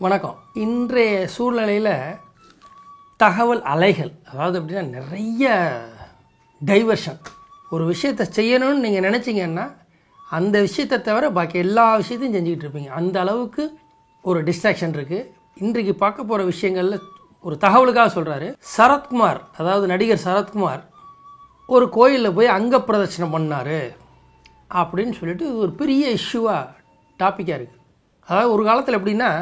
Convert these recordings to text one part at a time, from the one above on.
வணக்கம். இன்றைய சூழ்நிலையில் தகவல் அலைகள், அதாவது எப்படின்னா நிறைய டைவர்ஷன். ஒரு விஷயத்தை செய்யணும்னு நீங்கள் நினச்சிங்கன்னா அந்த விஷயத்தை தவிர பாக்கி எல்லா விஷயத்தையும் செஞ்சுக்கிட்டு இருப்பீங்க. அந்த அளவுக்கு ஒரு டிஸ்ட்ராக்ஷன் இருக்குது. இன்றைக்கு பார்க்க போகிற விஷயங்களில் ஒரு தகவலுக்காக சொல்கிறாரு. சரத்குமார், அதாவது நடிகர் சரத்குமார் ஒரு கோயிலில் போய் அங்க பிரதட்சணம் பண்ணார் அப்படின்னு சொல்லிட்டு இது ஒரு பெரிய இஷ்யூவாக டாப்பிக்காக இருக்குது. அதாவது ஒரு காலத்தில் எப்படின்னா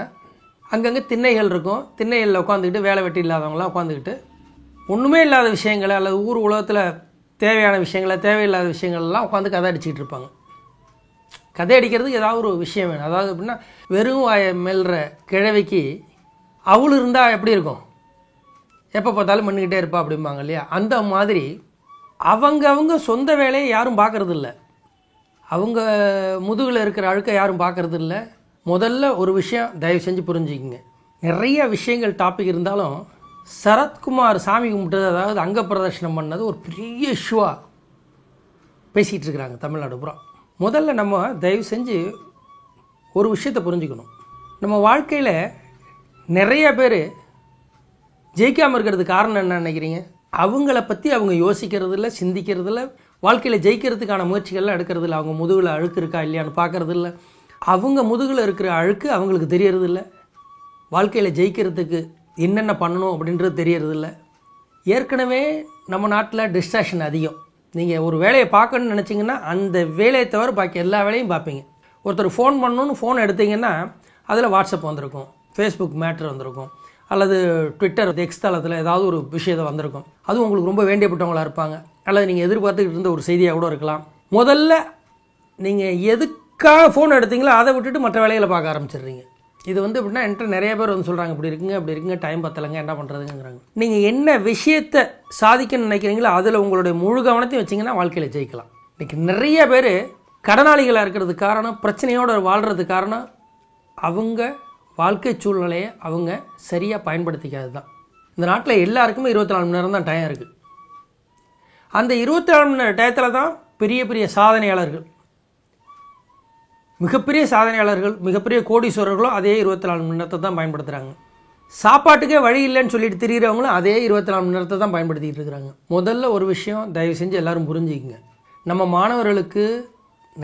அங்கங்கே திண்ணைகள் இருக்கும். திண்ணைகளில் உட்காந்துக்கிட்டு வேலை வெட்டி இல்லாதவங்களாம் உட்காந்துக்கிட்டு ஒன்றுமே இல்லாத விஷயங்களை அல்லது ஊர் உலகத்தில் தேவையான விஷயங்களை தேவையில்லாத விஷயங்கள்லாம் உட்காந்து கதை அடிச்சுக்கிட்டு இருப்பாங்க. கதை அடிக்கிறதுக்கு ஏதாவது ஒரு விஷயம் வேணும். அதாவது எப்படின்னா வெறும் வாயை மெல்ற கிழவிக்கு அவள் இருந்தால் எப்படி இருக்கும், எப்போ பார்த்தாலும் பண்ணிக்கிட்டே இருப்பா அப்படிம்பாங்க இல்லையா? அந்த மாதிரி அவங்க சொந்த வேலையை யாரும் பார்க்குறது இல்லை. அவங்க முதுகில் இருக்கிற அழுக்கை யாரும் பார்க்குறது இல்லை. முதல்ல ஒரு விஷயம் தயவு செஞ்சு புரிஞ்சுக்கிங்க. நிறைய விஷயங்கள் டாபிக் இருந்தாலும் சரத்குமார் சாமி கும்பிட்டது, அதாவது அங்க பிரதர்ஷனம் பண்ணது ஒரு பெரிய இஷ்யூவாக பேசிகிட்டு இருக்கிறாங்க தமிழ்நாடு பூரா. முதல்ல நம்ம தயவு செஞ்சு ஒரு விஷயத்தை புரிஞ்சுக்கணும். நம்ம வாழ்க்கையில் நிறைய பேர் ஜெயிக்காமல் இருக்கிறதுக்கு காரணம் என்ன நினைக்கிறீங்க? அவங்கள பற்றி அவங்க யோசிக்கிறதில்ல, சிந்திக்கிறதில்ல, வாழ்க்கையில் ஜெயிக்கிறதுக்கான முயற்சிகள்லாம் எடுக்கிறதில்ல. அவங்க முதுகில் அழுக்கு இருக்கா இல்லையான்னு பார்க்குறதில்ல. அவங்க முதுகில் இருக்கிற அழுக்கு அவங்களுக்கு தெரியறதில்ல. வாழ்க்கையில் ஜெயிக்கிறதுக்கு என்னென்ன பண்ணணும் அப்படின்றது தெரியறதில்ல. ஏற்கனவே நம்ம நாட்டில் டிஸ்ட்ராக்ஷன் அதிகம். நீங்கள் ஒரு வேலையை பார்க்கணுன்னு நினச்சிங்கன்னா அந்த வேலையை தவிர பாக்கி எல்லா வேலையும் பார்ப்பீங்க. ஒருத்தர் ஃபோன் பண்ணணுன்னு ஃபோன் எடுத்திங்கன்னா அதில் வாட்ஸ்அப் வந்திருக்கும், ஃபேஸ்புக் மேட்ரு வந்திருக்கும், அல்லது ட்விட்டர் எக்ஸ் தளத்தில் ஏதாவது ஒரு விஷயத்தை வந்திருக்கும். அதுவும் உங்களுக்கு ரொம்ப வேண்டியப்பட்டவங்களாக இருப்பாங்க, அல்லது நீங்கள் எதிர்பார்த்துக்கிட்டு இருந்த ஒரு செய்தியாக கூட இருக்கலாம். முதல்ல நீங்கள் எதுக்காக ஃபோன் எடுத்தீங்களோ அதை விட்டுட்டு மற்ற வேலைகளை பார்க்க ஆரம்பிச்சிடுறீங்க. இது எப்படின்னா என்கிட்ட நிறைய பேர் சொல்கிறாங்க, இப்படி இருக்குங்க டைம் பத்தலைங்க, என்ன பண்ணுறதுங்கிறாங்க. நீங்கள் என்ன விஷயத்தை சாதிக்கணும்னு நினைக்கிறீங்களோ அதில் உங்களுடைய முழு கவனத்தையும் வச்சிங்கன்னா வாழ்க்கையில் ஜெயிக்கலாம். இன்றைக்கி நிறைய பேர் கடனாளிகளாக இருக்கிறதுக்கு காரணம், பிரச்சனையோடு வாழ்கிறதுக்கு காரணம் அவங்க வாழ்க்கை சூழ்நிலையை அவங்க சரியாக பயன்படுத்திக்காது தான். இந்த நாட்டில் எல்லாருக்குமே 24 மணி நேரம் தான் டைம் இருக்குது. அந்த 24 மணி நேரம் டயத்தில் தான் பெரிய பெரிய சாதனையாளர்கள், மிகப்பெரிய சாதனையாளர்கள், மிகப்பெரிய கோடீஸ்வரர்களும் அதே 24 மணி நேரத்தை தான் பயன்படுத்துகிறாங்க. சாப்பாட்டுக்கே வழி இல்லைன்னு சொல்லிட்டு திரிகிறவங்களும் அதே 24 மணி நேரத்தை தான் பயன்படுத்திக்கிட்டு இருக்கிறாங்க. முதல்ல ஒரு விஷயம் தயவு செஞ்சு எல்லோரும் புரிஞ்சுக்கிங்க. நம்ம மாணவர்களுக்கு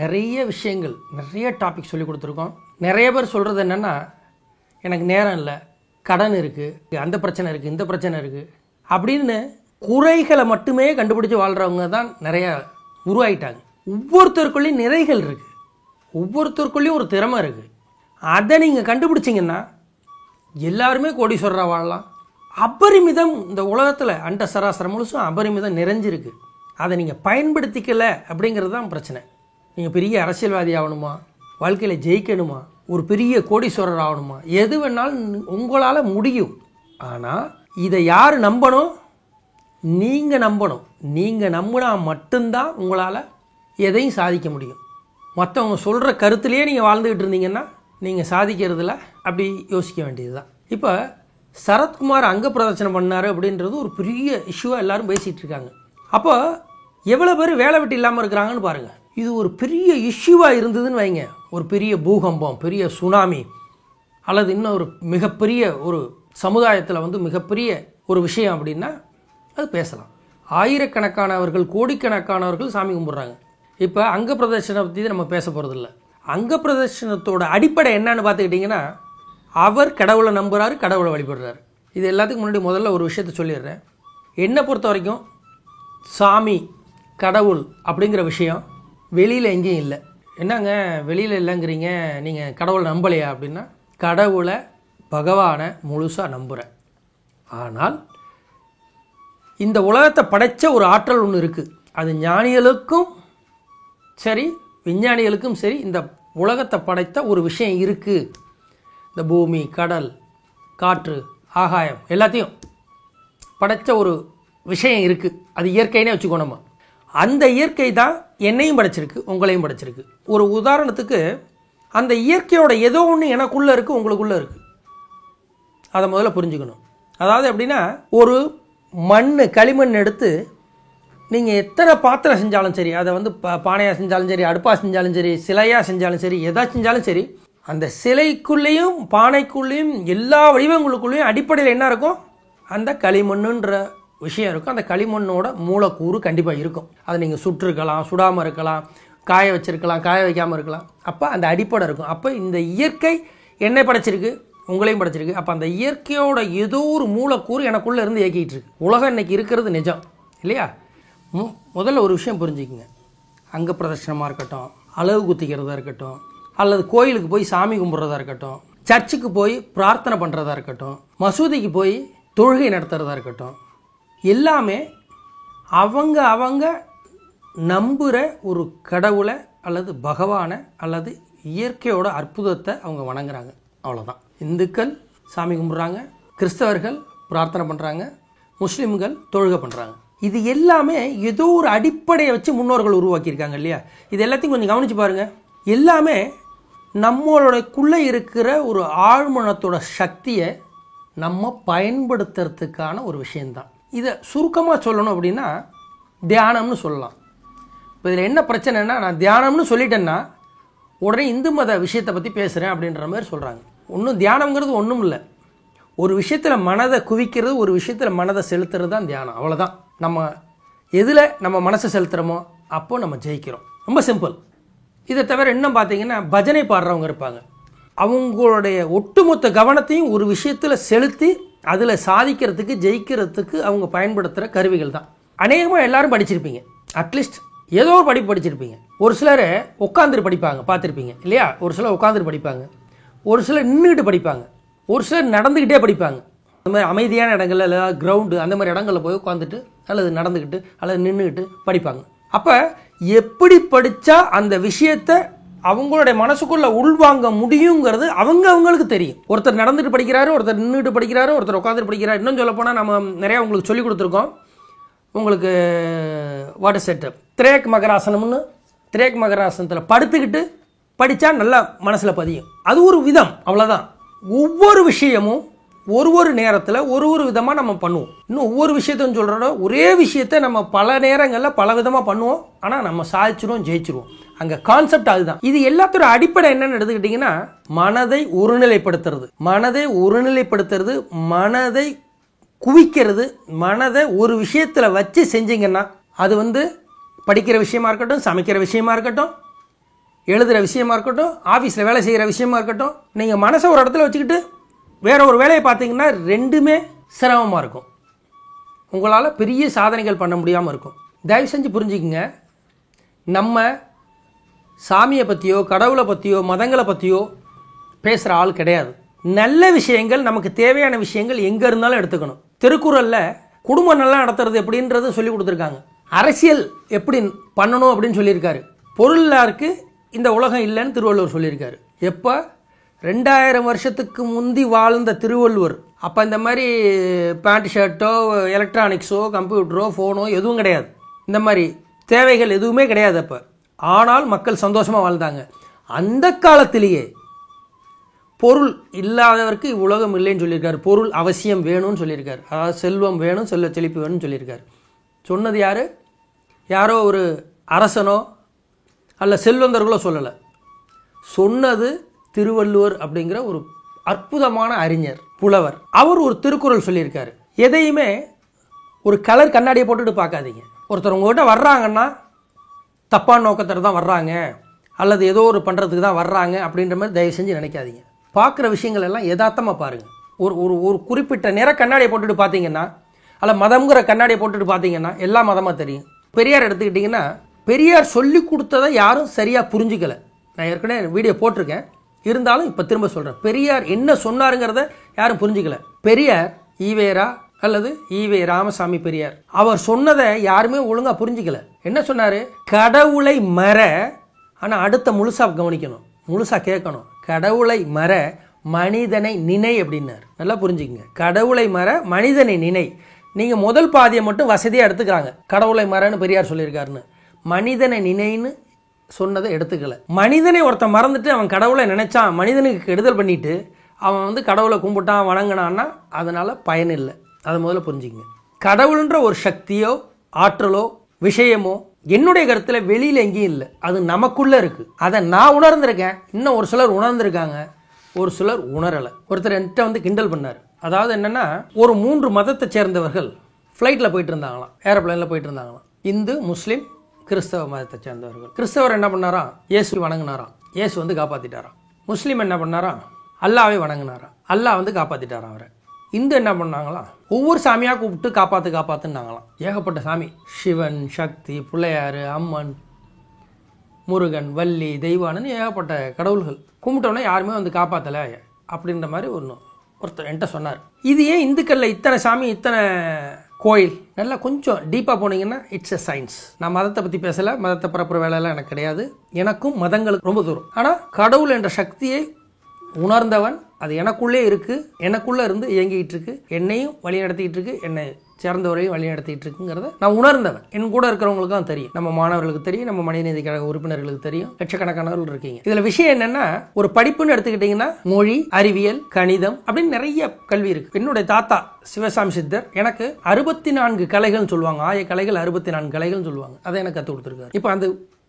நிறைய விஷயங்கள், நிறைய டாபிக் சொல்லி கொடுத்துருக்கோம். நிறைய பேர் சொல்கிறது என்னென்னா, எனக்கு நேரம் இல்லை, கடன் இருக்குது, அந்த பிரச்சனை இருக்குது, இந்த பிரச்சனை இருக்குது அப்படின்னு குறைகளை மட்டுமே கண்டுபிடிச்சி வாழ்கிறவங்க தான் நிறையா உருவாகிட்டாங்க. ஒவ்வொருத்தருக்குள்ளேயும் நிறைகள் இருக்குது, ஒவ்வொருத்தருக்குள்ளேயும் ஒரு திறமை இருக்குது. அதை நீங்கள் கண்டுபிடிச்சிங்கன்னா எல்லாருமே கோடீஸ்வரராக வாழலாம். அபரிமிதம் இந்த உலகத்தில் அண்ட சராசரம் முழுசும் அபரிமிதம் நிறைஞ்சிருக்கு. அதை நீங்கள் பயன்படுத்திக்கலை அப்படிங்கிறது தான் பிரச்சனை. நீங்கள் பெரிய அரசியல்வாதி ஆகணுமா, வாழ்க்கையில் ஜெயிக்கணுமா, ஒரு பெரிய கோடீஸ்வரர் ஆகணுமா, எது வேணாலும் உங்களால் முடியும். ஆனால் இதை யார் நம்பணும்? நீங்கள் நம்பணும். நீங்கள் நம்பினா மட்டும்தான் உங்களால் எதையும் சாதிக்க முடியும். மற்றவங்க சொல்கிற கருத்துலேயே நீங்கள் வாழ்ந்துக்கிட்டு இருந்தீங்கன்னா நீங்கள் சாதிக்கிறதுல அப்படி யோசிக்க வேண்டியது தான். இப்போ சரத்குமார் அங்க பிரதர்ஷனம் பண்ணார் அப்படின்றது ஒரு பெரிய இஷ்யூவாக எல்லோரும் பேசிகிட்டு இருக்காங்க. அப்போ எவ்வளோ பேர் வேலை வெட்டி இல்லாமல் இருக்கிறாங்கன்னு பாருங்கள். இது ஒரு பெரிய இஷ்யூவாக இருந்ததுன்னு வைங்க, ஒரு பெரிய பூகம்பம், பெரிய சுனாமி, அல்லது இன்னும் ஒரு மிகப்பெரிய ஒரு சமுதாயத்தில் மிகப்பெரிய ஒரு விஷயம் அப்படின்னா அது பேசலாம். ஆயிரக்கணக்கானவர்கள், கோடிக்கணக்கானவர்கள் சாமி கும்பிட்றாங்க. இப்போ அங்க பிரதர்ஷனை பற்றி நம்ம பேச போகிறதில்ல. அங்க பிரதர்ஷனத்தோட அடிப்படை என்னன்னு பார்த்துக்கிட்டிங்கன்னா, அவர் கடவுளை நம்புகிறாரு, கடவுளை வழிபடுறாரு. இது எல்லாத்துக்கும் முன்னாடி முதல்ல ஒரு விஷயத்த சொல்லிடுறேன். என்னை பொறுத்த வரைக்கும் சாமி, கடவுள் அப்படிங்கிற விஷயம் வெளியில் எங்கேயும் இல்லை. என்னங்க வெளியில் இல்லைங்கிறீங்க, நீங்கள் கடவுளை நம்பலையா அப்படின்னா, கடவுளை, பகவானை முழுசாக நம்புகிறேன். ஆனால் இந்த உலகத்தை படைத்த ஒரு ஆற்றல் ஒன்று இருக்குது. அது ஞானிகளுக்கும் சரி, விஞ்ஞானிகளுக்கும் சரி, இந்த உலகத்தை படைத்த ஒரு விஷயம் இருக்குது. இந்த பூமி, கடல், காற்று, ஆகாயம் எல்லாத்தையும் படைத்த ஒரு விஷயம் இருக்குது. அது இயற்கைனே வச்சுக்கோ. நம்ம அந்த இயற்கை தான் என்னையும் படைச்சிருக்கு, உங்களையும் படைச்சிருக்கு. ஒரு உதாரணத்துக்கு அந்த இயற்கையோட ஏதோ ஒன்று எனக்குள்ளே இருக்குது, உங்களுக்குள்ளே இருக்குது. அதை முதல்ல புரிஞ்சுக்கணும். அதாவது எப்படின்னா, ஒரு களிமண் எடுத்து நீங்கள் எத்தனை பாத்திரம் செஞ்சாலும் சரி, அதை பானையாக செஞ்சாலும் சரி, அடுப்பாக செஞ்சாலும் சரி, சிலையாக செஞ்சாலும் சரி, எதா செஞ்சாலும் சரி, அந்த சிலைக்குள்ளேயும் பானைக்குள்ளேயும் எல்லா வடிவங்களுக்குள்ளேயும் அடிப்படையில் என்ன இருக்கும்? அந்த களிமண்ணுன்ற விஷயம் இருக்கும். அந்த களிமண்ணோட மூலக்கூறு கண்டிப்பாக இருக்கும். அதை நீங்கள் சுட்டிருக்கலாம், சுடாமல் இருக்கலாம், காய வச்சிருக்கலாம், காய வைக்காமல் இருக்கலாம். அப்போ அந்த அடிப்படை இருக்கும். அப்போ இந்த இயற்கை என்னை படைச்சிருக்கு, உங்களையும் படைச்சிருக்கு. அப்போ அந்த இயற்கையோட ஏதோ ஒரு மூலக்கூறு எனக்குள்ளே இருந்து இயக்கிட்டு இருக்கு. உலகம் இன்னைக்கு இருக்கிறது நிஜம் இல்லையா? முதல்ல ஒரு விஷயம் புரிஞ்சுக்குங்க. அங்க பிரதர்ஷனமாக இருக்கட்டும், அளவு குத்திக்கிறதா இருக்கட்டும், அல்லது கோயிலுக்கு போய் சாமி கும்பிட்றதா இருக்கட்டும், சர்ச்சுக்கு போய் பிரார்த்தனை பண்ணுறதா இருக்கட்டும், மசூதிக்கு போய் தொழுகை நடத்துகிறதா இருக்கட்டும், எல்லாமே அவங்க நம்புகிற ஒரு கடவுளை அல்லது பகவானை அல்லது இயற்கையோட அற்புதத்தை அவங்க வணங்குறாங்க. அவ்வளோதான். இந்துக்கள் சாமி கும்பிட்றாங்க, கிறிஸ்தவர்கள் பிரார்த்தனை பண்ணுறாங்க, முஸ்லீம்கள் தொழுகை பண்ணுறாங்க. இது எல்லாமே ஏதோ ஒரு அடிப்படையை வச்சு முன்னோர்கள் உருவாக்கியிருக்காங்க இல்லையா? இது எல்லாத்தையும் கொஞ்சம் கவனித்து பாருங்கள். எல்லாமே நம்மளுக்குள்ளே இருக்கிற ஒரு ஆழ்மனத்தோட சக்தியை நம்ம பயன்படுத்துறதுக்கான ஒரு விஷயந்தான். இதை சுருக்கமாக சொல்லணும் அப்படின்னா தியானம்னு சொல்லலாம். இப்போ இதில் என்ன பிரச்சனைனா, நான் தியானம்னு சொல்லிட்டேன்னா உடனே இந்து மத விஷயத்தை பற்றி பேசுகிறேன் அப்படின்ற மாதிரி சொல்கிறாங்க. ஒன்றும் தியானம்ங்கிறது ஒன்றும் இல்லை. ஒரு விஷயத்தில் மனதை குவிக்கிறது, ஒரு விஷயத்தில் மனதை செலுத்துறது தான் தியானம். அவ்வளோதான். நம்ம எதில் நம்ம மனசை செலுத்துகிறோமோ அப்போது நம்ம ஜெயிக்கிறோம். ரொம்ப சிம்பிள். இதை தவிர இன்னும் பார்த்தீங்கன்னா பஜனை பாடுறவங்க இருப்பாங்க. அவங்களுடைய ஒட்டுமொத்த கவனத்தையும் ஒரு விஷயத்தில் செலுத்தி அதில் சாதிக்கிறதுக்கு, ஜெயிக்கிறதுக்கு அவங்க பயன்படுத்துகிற கருவிகள் தான். அநேகமாக எல்லாரும் படிச்சிருப்பீங்க, அட்லீஸ்ட் ஏதோ ஒரு படிப்பு படிச்சிருப்பீங்க. ஒரு சிலர் உட்காந்துட்டு படிப்பாங்க, பார்த்துருப்பீங்க இல்லையா? ஒரு சிலர் உட்காந்துட்டு படிப்பாங்க, ஒரு சிலர் நின்றுக்கிட்டு படிப்பாங்க, ஒரு சிலர் நடந்துக்கிட்டே படிப்பாங்க. அந்த மாதிரி அமைதியான இடங்கள்ல, இல்லை கிரவுண்டு அந்த மாதிரி இடங்களில் போய் உட்காந்துட்டு அல்லது நடந்துக்கிட்டு அல்லது நின்றுக்கிட்டு படிப்பாங்க. அப்போ எப்படி படித்தா அந்த விஷயத்தை அவங்களுடைய மனசுக்குள்ளே உள்வாங்க முடியுங்கிறது அவங்களுக்கு தெரியும். ஒருத்தர் நடந்துட்டு படிக்கிறாரு, ஒருத்தர் நின்றுட்டு படிக்கிறாரு, ஒருத்தர் உட்காந்துட்டு படிக்கிறாரு. இன்னும் சொல்ல போனால் நம்ம நிறையா உங்களுக்கு சொல்லி கொடுத்துருக்கோம். உங்களுக்கு வாட்டர் செட்டப் திரேக் மகராசனம்னு, திரேக் மகராசனத்தில் படுத்துக்கிட்டு படித்தா நல்லா மனசில் பதியும். அது ஒரு விதம், அவ்வளோதான். ஒவ்வொரு விஷயமும் ஒரு நேரத்தில் ஒரு விதமாக நம்ம பண்ணுவோம். இன்னும் ஒவ்வொரு விஷயத்தையும் சொல்கிறோட ஒரே விஷயத்தை நம்ம பல நேரங்களில் பல விதமாக பண்ணுவோம். ஆனால் நம்ம சாதிச்சிருவோம், ஜெயிச்சிருவோம். அங்கே கான்செப்ட் அதுதான். இது எல்லாத்தோட அடிப்படை என்னன்னு எடுத்துக்கிட்டிங்கன்னா மனதை ஒருநிலைப்படுத்துறது, மனதை குவிக்கிறது. மனதை ஒரு விஷயத்தில் வச்சு செஞ்சிங்கன்னா அது படிக்கிற விஷயமா இருக்கட்டும், சமைக்கிற விஷயமா இருக்கட்டும், எழுதுகிற விஷயமா இருக்கட்டும், ஆஃபீஸில் வேலை செய்கிற விஷயமா இருக்கட்டும், நீங்கள் மனசை ஒரு இடத்துல வச்சுக்கிட்டு வேற ஒரு வேலையை பார்த்தீங்கன்னா ரெண்டுமே சிரமமாக இருக்கும். உங்களால் பெரிய சாதனைகள் பண்ண முடியாமல் இருக்கும். தயவு செஞ்சு புரிஞ்சுக்குங்க. நம்ம சாமியை பற்றியோ கடவுளை பற்றியோ மதங்களை பற்றியோ பேசுகிற ஆள் கிடையாது. நல்ல விஷயங்கள், நமக்கு தேவையான விஷயங்கள் எங்கே இருந்தாலும் எடுத்துக்கணும். திருக்குறளில் குடும்பம் நல்லா நடத்துறது எப்படின்றது சொல்லி கொடுத்துருக்காங்க. அரசியல் எப்படி பண்ணணும் அப்படின்னு சொல்லியிருக்காரு. பொருளாருக்கு இந்த உலகம் இல்லைன்னு திருவள்ளுவர் சொல்லியிருக்காரு. எப்போ 2000 வருஷத்துக்கு முந்தி வாழ்ந்த திருவள்ளுவர். அப்போ இந்த மாதிரி பேண்ட் ஷர்ட்டோ, எலக்ட்ரானிக்ஸோ, கம்ப்யூட்டரோ, ஃபோனோ எதுவும் கிடையாது. இந்த மாதிரி தேவைகள் எதுவுமே கிடையாது அப்போ. ஆனால் மக்கள் சந்தோஷமாக வாழ்ந்தாங்க. அந்த காலத்திலேயே பொருள் இல்லாதவருக்கு உலகம் இல்லைன்னு சொல்லியிருக்காரு. பொருள் அவசியம் வேணும்னு சொல்லியிருக்காரு. அதாவது செல்வம் வேணும், செல்வ செழிப்பு வேணும்னு சொல்லியிருக்காரு. சொன்னது யார்? யாரோ ஒரு அரசனோ அல்ல செல்வந்தர்களோ சொல்லலை. சொன்னது திருவள்ளுவர் அப்படிங்கிற ஒரு அற்புதமான அறிஞர், புலவர். அவர் ஒரு திருக்குறள் சொல்லியிருக்காரு. எதையுமே ஒரு கலர் கண்ணாடியை போட்டுட்டு பார்க்காதீங்க. ஒருத்தர் உங்கள்கிட்ட வர்றாங்கன்னா தப்பான நோக்கத்தில் தான் வர்றாங்க அல்லது ஏதோ ஒரு பண்ணுறதுக்கு தான் வர்றாங்க அப்படின்ற மாதிரி தயவு செஞ்சு நினைக்காதீங்க. பார்க்குற விஷயங்கள் எல்லாம் யதார்த்தமாக பாருங்கள். ஒரு குறிப்பிட்ட நிற கண்ணாடியை போட்டுட்டு பார்த்தீங்கன்னா அல்ல மதம்ங்கிற கண்ணாடியை போட்டுட்டு பார்த்தீங்கன்னா எல்லா மதமாக தெரியும். பெரியார் எடுத்துக்கிட்டிங்கன்னா பெரியார் சொல்லி கொடுத்ததை யாரும் சரியாக புரிஞ்சிக்கலை. நான் ஏற்கனவே வீடியோ போட்டிருக்கேன், இருந்தாலும் இப்போ திரும்ப சொல்கிறேன். பெரியார் என்ன சொன்னாருங்கிறத யாரும் புரிஞ்சிக்கல. பெரியார் ஈவேரா அல்லது ஈவே ராமசாமி பெரியார் அவர் சொன்னதை யாருமே ஒழுங்காக புரிஞ்சிக்கல. என்ன சொன்னார்? கடவுளை மற, ஆனால் அடுத்த முழுசாக கவனிக்கணும், முழுசாக கேட்கணும். கடவுளை மற, மனிதனை நினை அப்படின்னார். நல்லா புரிஞ்சுக்கங்க. கடவுளை மற, மனிதனை நினை. நீங்கள் முதல் பாதியை மட்டும் வசதியாக எடுத்துக்கிறாங்க. கடவுளை மறன்னு பெரியார் சொல்லியிருக்காருன்னு. மனிதனை நினைன்னு சொன்னதை எடுத்துக்கல. மனிதனை ஒருத்தன் மறந்துட்டு அவன் கடவுளை நினைச்சான், மனிதனுக்கு கெடுதல் பண்ணிட்டு அவன் கடவுளை கும்பிட்டான், வணங்கினான்னா அதனால் பயன் இல்லை. அதை முதல்ல புரிஞ்சுக்கங்க. கடவுள்ன்ற ஒரு சக்தியோ ஆற்றலோ விஷயமோ என்னுடைய கருத்துல வெளியில எங்கேயும் இல்லை, அது நமக்குள்ள இருக்கு. அதை நான் உணர்ந்திருக்கேன், இன்னும் ஒரு சிலர் உணர்ந்திருக்காங்க, ஒரு சிலர் உணரலை. ஒருத்தர் என்கிட்ட வந்து கிண்டல் பண்ணார். அதாவது என்னன்னா, ஒரு 3 மதத்தை சேர்ந்தவர்கள் ஃப்ளைட்டில் போயிட்டு இருந்தாங்களாம், ஏரோப்ளைனில் போயிட்டு இருந்தாங்களாம். இந்து, முஸ்லீம், கிறிஸ்தவ மதத்தை சேர்ந்தவர்கள். கிறிஸ்தவர் என்ன பண்ணாராம், இயேசு வணங்கினாராம், இயேசு வந்து காப்பாற்றிட்டாராம். முஸ்லீம் என்ன பண்ணாராம், அல்லாவே வணங்கினாராம், அல்லாஹ் வந்து காப்பாற்றிட்டாராம் அவரை. இந்து என்ன பண்ணாங்களாம், ஒவ்வொரு சாமியாக கூப்பிட்டு காப்பாற்றுனாங்களாம். ஏகப்பட்ட சாமி, சிவன், சக்தி, பிள்ளையார், அம்மன், முருகன், வள்ளி, தெய்வானன்னு ஏகப்பட்ட கடவுள்கள் கும்பிட்டோன்னே யாருமே வந்து காப்பாற்றலை அப்படின்ற மாதிரி ஒருத்தர் என்கிட்ட சொன்னார். இது ஏன் இந்துக்களில் இத்தனை சாமி, இத்தனை கோயில்? நல்லா கொஞ்சம் டீப்பாக போனீங்கன்னா இட்ஸ் எ சயின்ஸ். நான் மதத்தை பற்றி பேசலை, மதத்தை பரப்புற வேலையெல்லாம் எனக்கு கிடையாது. எனக்கும் மதங்களுக்கு ரொம்ப தூரம். ஆனால் கடவுள் என்ற சக்தியை உணர்ந்தவன், அது எனக்குள்ளே இருக்கு, எனக்குள்ளே இருந்து இயங்கிட்டு இருக்கு, என்னையும் வழி நடத்திட்டு இருக்கு, என்னை சேர்ந்தவரையும் வழி நடத்திட்டு இருக்குங்கிறத நான் உணர்ந்தவன். என் கூட இருக்கிறவங்களுக்கு தான் தெரியும், நம்ம மாணவர்களுக்கு தெரியும், நம்ம மனிதநீதி கழக உறுப்பினர்களுக்கு தெரியும், லட்சக்கணக்கானவர்கள் இருக்கீங்க. இதுல விஷயம் என்னன்னா, ஒரு படிப்புன்னு எடுத்துக்கிட்டீங்கன்னா மொழி, அறிவியல், கணிதம் அப்படின்னு நிறைய கல்வி இருக்கு. என்னுடைய தாத்தா சிவசாமி சித்தர் எனக்கு 64 கலைகள்னு சொல்லுவாங்க, ஆய கலைகள் 64 கலைகள்னு சொல்லுவாங்க, அதை எனக்கு கற்றுக் கொடுத்துருக்காரு. இப்போ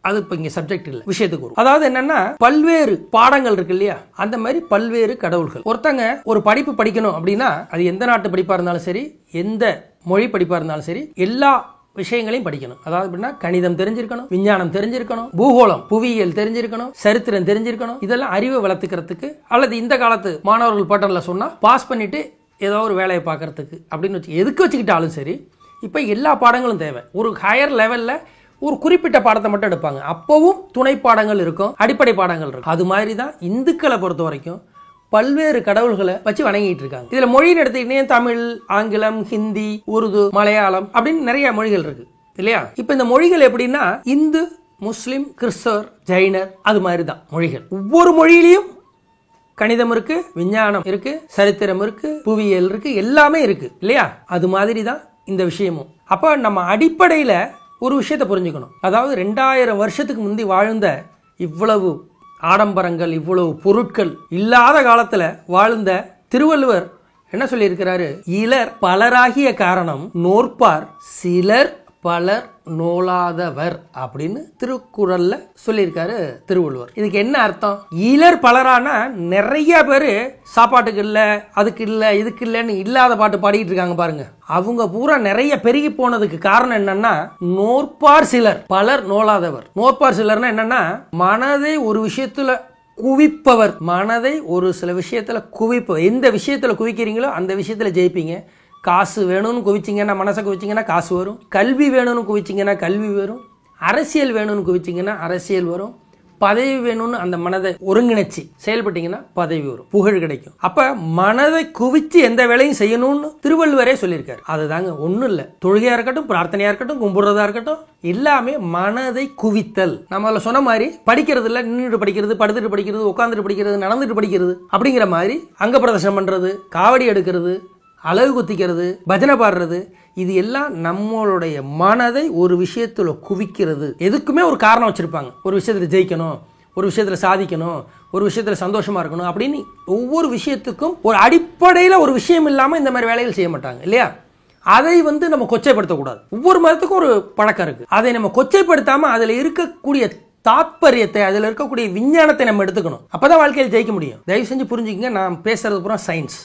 அது இப்போ இங்கே சப்ஜெக்ட் இல்லை, விஷயத்துக்கு வரும். அதாவது என்னன்னா, பல்வேறு பாடங்கள் இருக்கு இல்லையா, அந்த மாதிரி பல்வேறு கடவுள்கள். ஒருத்தங்க ஒரு படிப்பு படிக்கணும் அப்படின்னா, அது எந்த நாட்டு படிப்பா இருந்தாலும் சரி, எந்த மொழி படிப்பா இருந்தாலும் சரி, எல்லா விஷயங்களையும் படிக்கணும். அதாவது எப்படின்னா, கணிதம் தெரிஞ்சிருக்கணும், விஞ்ஞானம் தெரிஞ்சிருக்கணும், பூகோளம் புவியியல் தெரிஞ்சிருக்கணும், சரித்திரம் தெரிஞ்சிருக்கணும். இதெல்லாம் அறிவை வளர்த்துக்கிறதுக்கு, அல்லது இந்த காலத்து மாணவர்கள் பாட்டர்ல சொன்னா பாஸ் பண்ணிட்டு ஏதோ ஒரு வேலையை பார்க்கறதுக்கு அப்படின்னு எதுக்கு வச்சுக்கிட்டாலும் சரி, இப்போ எல்லா பாடங்களும் தேவை. ஒரு ஹையர் லெவல்ல ஒரு குறிப்பிட்ட பாடத்தை மட்டும் எடுப்பாங்க, அப்பவும் துணை பாடங்கள் இருக்கும், அடிப்படை பாடங்கள் இருக்கும். அது மாதிரி தான் இந்துக்களை பொறுத்த வரைக்கும் பல்வேறு கடவுள்களை வச்சு வணங்கிட்டு இருக்காங்க. இதுல மொழின்னு எடுத்துக்கிட்டே தமிழ், ஆங்கிலம், ஹிந்தி, உருது, மலையாளம் அப்படின்னு நிறைய மொழிகள் இருக்கு இல்லையா. இப்ப இந்த மொழிகள் எப்படின்னா, இந்து, முஸ்லிம், கிறிஸ்தவர், ஜெயினர், அது மாதிரி தான் மொழிகள். ஒவ்வொரு மொழியிலையும் கணிதம் இருக்கு, விஞ்ஞானம் இருக்கு, சரித்திரம் இருக்கு, புவியியல் இருக்கு, எல்லாமே இருக்கு இல்லையா. அது மாதிரி தான் இந்த விஷயமும். அப்ப நம்ம அடிப்படையில ஒரு விஷயத்தை புரிஞ்சுக்கணும். அதாவது 2000 வருஷத்துக்கு முந்தி வாழ்ந்த இவ்வளவு ஆடம்பரங்கள், இவ்வளவு பொருட்கள் இல்லாத காலத்துல வாழ்ந்த திருவள்ளுவர் என்ன சொல்லியிருக்கிறாரு, இலர் பலராகிய காரணம் நோற்பார் சிலர் பலர் நோலாதவர் அப்படின்னு திருக்குறள்ல சொல்லியிருக்காரு திருவள்ளுவர். இதுக்கு என்ன அர்த்தம்? இலர் பலரான நிறைய பேரு சாப்பாட்டுக்கு இல்ல, அதுக்கு இல்ல, இதுக்கு இல்லன்னு இல்லாத பாட்டு பாடிட்டு இருக்காங்க பாருங்க. அவங்க பூரா நிறைய பெருகி போனதுக்கு காரணம் என்னன்னா, நோற்பார் சிலர் பலர் நோலாதவர். நோற்பார் சிலர்னா என்னன்னா, மனதை ஒரு விஷயத்துல குவிப்பவர், மனதை ஒரு சில விஷயத்துல குவிப்பவர். எந்த விஷயத்துல குவிக்கிறீங்களோ அந்த விஷயத்துல ஜெயிப்பீங்க. காசு வேணும்னு குவிச்சிங்கன்னா, மனசை குவிச்சிங்கன்னா காசு வரும். கல்வி வேணும்னு குவிச்சிங்கன்னா கல்வி வரும். அரசியல் வேணும்னு குவிச்சிங்கன்னா அரசியல் வரும். பதவி வேணும்னு அந்த மனதை ஒருங்கிணைச்சு செயல்பட்டீங்கன்னா பதவி வரும், புகழ் கிடைக்கும். அப்ப மனதை குவிச்சு எந்த வேலையும் செய்யணும்னு திருவள்ளுவரே சொல்லியிருக்காரு. அதுதாங்க, ஒன்றும் இல்லை, தொழுகையா இருக்கட்டும், பிரார்த்தனையா இருக்கட்டும், கும்பிடுறதா இருக்கட்டும், எல்லாமே மனதை குவித்தல். நம்ம சொன்ன மாதிரி படிக்கிறது இல்லை, நின்றுட்டு படிக்கிறது, படுத்துட்டு படிக்கிறது, உட்காந்துட்டு படிக்கிறது, நடந்துட்டு படிக்கிறது அப்படிங்கிற மாதிரி அங்க பிரதர்சனம் பண்றது, காவடி எடுக்கிறது, அழகு குத்திக்கிறது, பஜனை பாடுறது, இது எல்லாம் நம்மளுடைய மனதை ஒரு விஷயத்துல குவிக்கிறது. எதுக்குமே ஒரு காரணம் வச்சிருப்பாங்க. ஒரு விஷயத்துல ஜெயிக்கணும், ஒரு விஷயத்துல சாதிக்கணும், ஒரு விஷயத்துல சந்தோஷமா இருக்கணும் அப்படின்னு ஒவ்வொரு விஷயத்துக்கும் ஒரு அடிப்படையில ஒரு விஷயம் இல்லாம இந்த மாதிரி வேலைகள் செய்ய மாட்டாங்க இல்லையா. அதை நம்ம கொச்சைப்படுத்தக்கூடாது. ஒவ்வொரு மதத்துக்கும் ஒரு பழக்கம் இருக்கு. அதை நம்ம கொச்சைப்படுத்தாம அதுல இருக்கக்கூடிய தாத்பரியத்தை, அதுல இருக்கக்கூடிய விஞ்ஞானத்தை நம்ம எடுத்துக்கணும். அப்பதான் வாழ்க்கையில் ஜெயிக்க முடியும். தயவு செஞ்சு புரிஞ்சுக்கங்க, நான் பேசுறது பூரா சயின்ஸ்.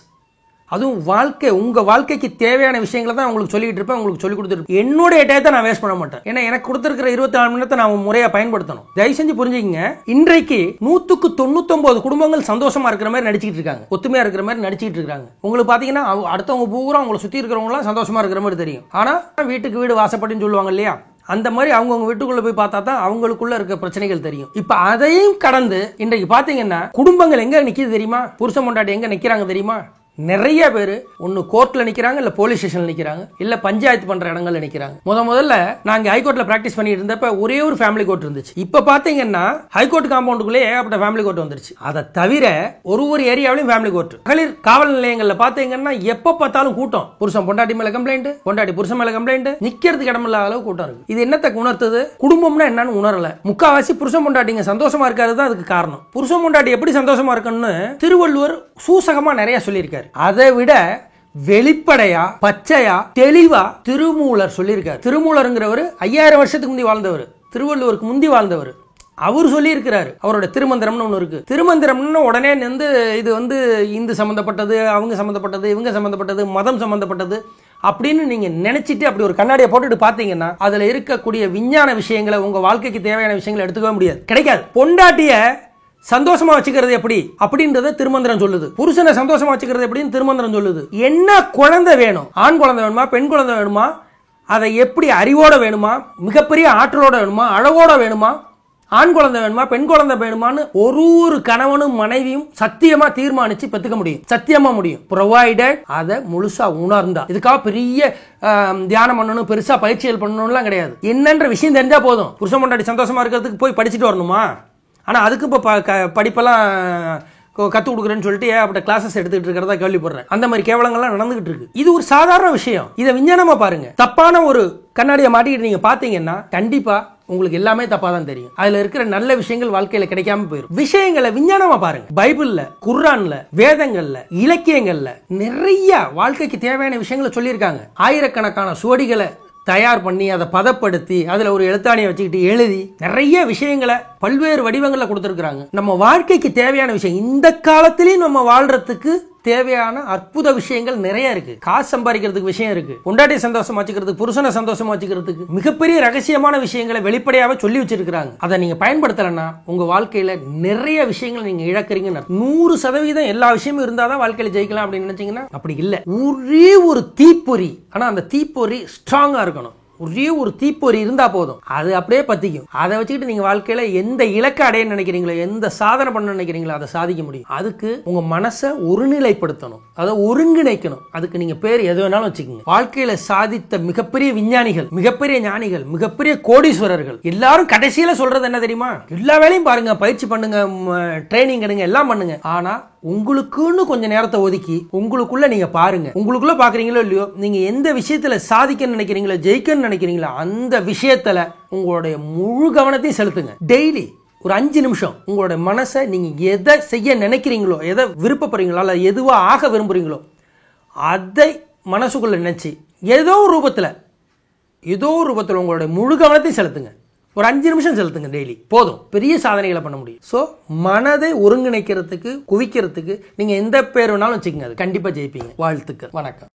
அதுவும் வாழ்க்கை, உங்க வாழ்க்கைக்கு தேவையான விஷயங்களை தான் உங்களுக்கு சொல்லிட்டு இருப்பேன், உங்களுக்கு சொல்லி கொடுத்துருப்பேன். என்னுடைய டயத்தை நான் வேஸ்ட் பண்ண மாட்டேன். ஏன்னா எனக்கு கொடுத்துருக்கிற 24 மணி நேரத்தை நான் முறையா பயன்படுத்தணும். தயவு செஞ்சு புரிஞ்சுக்கங்க, இன்றைக்கு 199 குடும்பங்கள் சந்தோஷமா இருக்கிற மாதிரி நடிச்சிட்டு இருக்காங்க, ஒத்துமையா இருக்கிற மாதிரி நடிச்சிட்டு இருக்காங்க. உங்களுக்கு பாத்தீங்கன்னா அடுத்தவங்க பூரா உங்களை சுத்தி இருக்கிறவங்க எல்லாம் சந்தோஷமா இருக்கிற மாதிரி தெரியும். ஆனா வீட்டுக்கு வீடு வாசப்படின்னு சொல்லுவாங்க இல்லையா, அந்த மாதிரி அவங்கவுங்க வீட்டுக்குள்ள போய் பார்த்தா தான் அவங்களுக்குள்ள இருக்க பிரச்சனைகள் தெரியும். இப்ப அதையும் கடந்து இன்றைக்கு பாத்தீங்கன்னா குடும்பங்கள் எங்க நிக்குது தெரியுமா, புருஷன் பொண்டாட்டி எங்க நிக்கிறாங்க தெரியுமா. நிறைய பேர் ஒன்னு கோர்ட்ல நிக்கிறாங்க, இல்ல போலீஸ் ஸ்டேஷன்ல நிக்கிறாங்க, இல்ல பஞ்சாயத்து பண்ற இடங்கள்ல நிக்கிறாங்க. முதல்ல நாங்க ஹைகோர்ட்ல பிராக்டிஸ் பண்ணிட்டு இருந்தப்ப ஒரே ஒரு ஃபேமிலி கோர்ட் இருந்துச்சு. இப்ப பாத்தீங்கன்னா ஹைகோர்ட் காம்பவுண்டுக்குள்ளே ஏகப்பட்ட ஃபேமிலி கோர்ட் வந்துருச்சு. அதை தவிர ஒரு ஏரியாவிலும் ஃபேமிலி கோர்ட். மகளிர் காவல் நிலையங்கள்ல பாத்தீங்கன்னா எப்ப பார்த்தாலும் கூட்டம். புருஷன் பொண்டாட்டி மேல கம்ப்ளைண்ட், பொண்டாட்டி புருஷன் மேல கம்ப்ளைண்ட், நிக்கிறதுக்கு இடம் இல்லாத அளவு கூட்டம் இருக்கு. இது என்னத்தை உணர்த்துது? குடும்பம்னா என்னன்னு உணரல. முக்காவாசி புருஷன் பொண்டாட்டிங்க சந்தோஷமா இருக்காது தான் அதுக்கு காரணம். புருஷன் பொண்டாட்டி எப்படி சந்தோஷமா இருக்கணும்னு திருவள்ளுவர் சூசகமா நிறைய சொல்லியிருக்காரு. அதை விட வெளிப்படையா பச்சையா தெளிவா திருமூலர் சொல்லியிருக்காரு. திருமூலருங்கிறவர் 5000 வருஷத்துக்கு முந்தி வாழ்ந்தவர், திருவள்ளுவருக்கு முந்தி வாழ்ந்தவர். அவர் சொல்லி இருக்கிறாரு. அவரோட திருமந்திரம்னு ஒன்று இருக்கு. திருமந்திரம்னு உடனே வந்து இது வந்து இந்து சம்பந்தப்பட்டது, அவங்க சம்பந்தப்பட்டது, இவங்க சம்பந்தப்பட்டது, மதம் சம்பந்தப்பட்டது அப்படின்னு நீங்க நினைச்சிட்டு அப்படி ஒரு கண்ணாடியை போட்டுட்டு பாத்தீங்கன்னா அதுல இருக்கக்கூடிய விஞ்ஞான விஷயங்களை, உங்க வாழ்க்கைக்கு தேவையான விஷயங்களை எடுத்துக்கவே முடியாது, கிடைக்காது. பொண்டாட்டிய சந்தோஷமா வச்சுக்கிறது எப்படி அப்படின்றத திருமந்திரம் சொல்லுது. புருஷனை சந்தோஷமா வச்சுக்கிறது எப்படின்னு திருமந்திரம் சொல்லுது. என்ன குழந்தை வேணும், ஆண் குழந்தை வேணுமா, பெண் குழந்தை வேணுமா, அதை எப்படி அறிவோட வேணுமா, மிகப்பெரிய ஆற்றலோட வேணுமா, அழகோட வேணுமா, ஆண் குழந்தை வேணுமா, பெண் குழந்தை வேணுமான்னு ஒரு கணவனும் மனைவியும் சத்தியமா தீர்மானிச்சு பெத்துக்க முடியும். சத்தியமா முடியும், ப்ரொவைடட் அதை முழுசா உணர்ந்தா. இதுக்காக பெரிய தியானம் பண்ணணும், பெருசா பயிற்சிகள் பண்ணணும்லாம் கிடையாது. என்னன்ற விஷயம் தெரிஞ்சா போதும். புருஷன் பொண்டாட்டி சந்தோஷமா இருக்கிறதுக்கு போய் படிச்சுட்டு வரணுமா? ஆனா அதுக்கு இப்போ படிப்பெல்லாம் கற்றுக் கொடுக்குறேன்னு சொல்லிட்டு அப்படி கிளாஸஸ் எடுத்துக்கிட்டு இருக்கிறதா கேள்விப்படுறேன். அந்த மாதிரி கேவலங்கள்லாம் நடந்துகிட்டு இருக்கு. இது ஒரு சாதாரண விஷயம். இதை விஞ்ஞானமா பாருங்க. தப்பான ஒரு கண்ணாடியை மாட்டிக்கிட்டு நீங்க பாத்தீங்கன்னா கண்டிப்பா உங்களுக்கு எல்லாமே தப்பா தான் தெரியும். அதுல இருக்கிற நல்ல விஷயங்கள் வாழ்க்கையில கிடைக்காம போயிடும். விஷயங்களை விஞ்ஞானமா பாருங்க. பைபிள்ல, குர்ஆன்ல, வேதங்கள்ல, இலக்கியங்கள்ல நிறைய வாழ்க்கைக்கு தேவையான விஷயங்களை சொல்லியிருக்காங்க. ஆயிரக்கணக்கான சுவடிகளை தயார் பண்ணி அதை பதப்படுத்தி அதுல ஒரு எழுத்தாணியை வச்சுக்கிட்டு எழுதி நிறைய விஷயங்களை பல்வேறு வடிவங்களை கொடுத்துருக்காங்க. நம்ம வாழ்க்கைக்கு தேவையான விஷயம், இந்த காலத்திலையும் நம்ம வாழ்றதுக்கு தேவையான அற்புத விஷயங்கள் நிறைய இருக்கு. காசு சம்பாதிக்கிறதுக்கு விஷயம் இருக்கு, பொண்டாட்டியை சந்தோஷமா வச்சுக்கிறதுக்கு, புருஷனை சந்தோஷமா வச்சுக்கிறதுக்கு மிகப்பெரிய ரகசியமான விஷயங்களை வெளிப்படையாவே சொல்லி வச்சிருக்காங்க. அதை நீங்க பயன்படுத்தலன்னா உங்க வாழ்க்கையில நிறைய விஷயங்களை நீங்க இழக்கிறீங்கன்னு. 100% எல்லா விஷயமும் இருந்தாதான் வாழ்க்கையில ஜெயிக்கலாம் அப்படின்னு நினைச்சீங்கன்னா அப்படி இல்லை. ஒரே ஒரு தீப்பொறி, ஆனா அந்த தீப்பொறி ஸ்ட்ராங்கா இருக்கணும். ஒரே ஒரு தீப்பொறி இருந்தா போதும், அது அப்படியே பத்திக்கும். அதை வச்சுக்கிட்டு நீங்க வாழ்க்கையில எந்த இலக்கை அடைய நினைக்கிறீங்களோ, எந்த சாதனை பண்ண நினைக்கிறீங்களோ அதை சாதிக்க முடியும். அதுக்கு உங்க மனசை ஒருநிலைப்படுத்தணும், அதை ஒருங்கிணைக்கணும். அதுக்கு நீங்க பேர் எது வேணாலும் வச்சுக்கோங்க. வாழ்க்கையில சாதித்த மிகப்பெரிய விஞ்ஞானிகள், மிகப்பெரிய ஞானிகள், மிகப்பெரிய கோடீஸ்வரர்கள் எல்லாரும் கடைசியில சொல்றது என்ன தெரியுமா? எல்லா வேலையும் பாருங்க, பயிற்சி பண்ணுங்க, ட்ரைனிங் எடுங்க, எல்லாம் பண்ணுங்க. ஆனா உங்களுக்குன்னு கொஞ்சம் நேரத்தை ஒதுக்கி உங்களுக்குள்ள நீங்க பாருங்க. உங்களுக்குள்ள பாக்குறீங்களோ இல்லையோ, நீங்க எந்த விஷயத்துல சாதிக்க நினைக்கிறீங்களோ, ஜெயிக்க நினைக்கிறீங்களோ அந்த விஷயத்துல உங்களுடைய முழு கவனத்தையும் செலுத்துங்க. டெய்லி ஒரு 5 நிமிஷம் உங்களுடைய மனசை நீங்க எதை செய்ய நினைக்கிறீங்களோ, எதை விருப்பப்படுறீங்களோ, அல்ல எதுவா ஆக விரும்புறீங்களோ அதை மனசுக்குள்ள நினைச்சு ஏதோ ஒரு ரூபத்தில் உங்களுடைய முழு கவனத்தையும் செலுத்துங்க. ஒரு 5 நிமிஷம் செலுத்துங்க டெய்லி, போதும். பெரிய சாதனைகளை பண்ண முடியும். ஸோ மனதை ஒருங்கிணைக்கிறதுக்கு, குவிக்கிறதுக்கு நீங்க எந்த பேர் வேணாலும் வச்சுக்கோங்க, அது கண்டிப்பா ஜெயிப்பீங்க. வாழ்த்துக்கள். வணக்கம்.